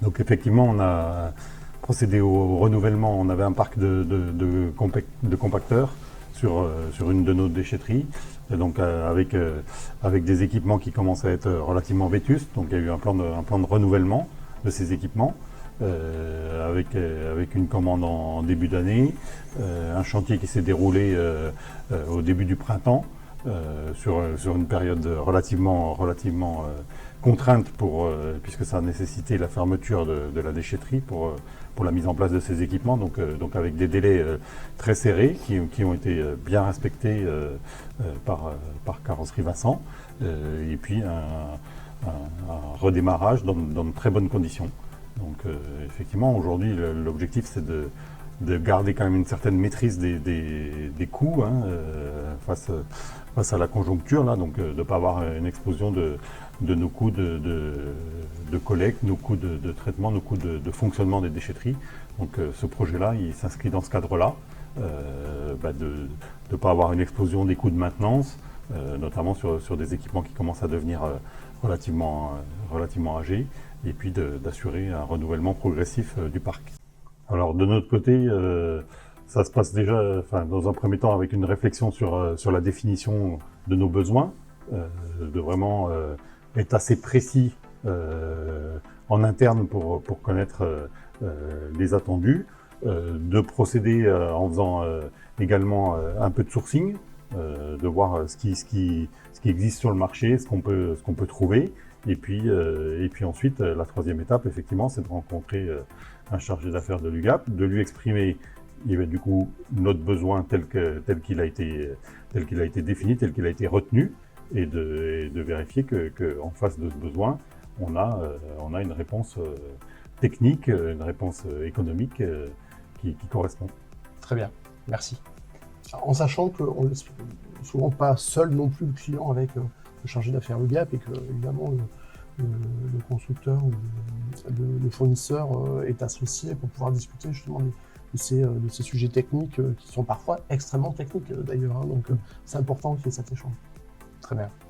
Donc effectivement, on a procédé au renouvellement. On avait un parc de compacteurs sur une de nos déchetteries. Et donc avec des équipements qui commencent à être relativement vétustes. Donc il y a eu un plan de renouvellement de ces équipements. Avec une commande en début d'année, un chantier qui s'est déroulé au début du printemps, sur une période relativement contrainte puisque ça a nécessité la fermeture de la déchetterie pour la mise en place de ces équipements, donc avec des délais très serrés qui ont été bien respectés par Carrosserie Vincent, et puis un redémarrage dans de très bonnes conditions. Donc effectivement, aujourd'hui, l'objectif, c'est de garder quand même une certaine maîtrise des coûts, hein, face à la conjoncture, là, donc de ne pas avoir une explosion de nos coûts de collecte, nos coûts de traitement, nos coûts de fonctionnement des déchetteries. Donc ce projet-là, il s'inscrit dans ce cadre-là, de ne pas avoir une explosion des coûts de maintenance, notamment sur des équipements qui commencent à devenir relativement âgés, et puis d'assurer un renouvellement progressif du parc. Alors de notre côté, ça se passe déjà, dans un premier temps, avec une réflexion sur la définition de nos besoins, de vraiment être assez précis en interne pour connaître les attendus, de procéder en faisant également un peu de sourcing, de voir ce qui existe sur le marché, ce qu'on peut trouver. Et puis ensuite, la troisième étape, effectivement, c'est de rencontrer un chargé d'affaires de l'UGAP, de lui exprimer du coup notre besoin tel qu'il a été défini, tel qu'il a été retenu, et de vérifier qu'en face de ce besoin, on a une réponse technique, une réponse économique qui correspond. Très bien, merci. En sachant qu'on ne laisse souvent pas seul non plus le client avec le chargé d'affaires UGAP, et que évidemment le constructeur ou le fournisseur est associé pour pouvoir discuter justement de ces sujets techniques qui sont parfois extrêmement techniques d'ailleurs, hein. Donc c'est important qu'il y ait cet échange. Très bien.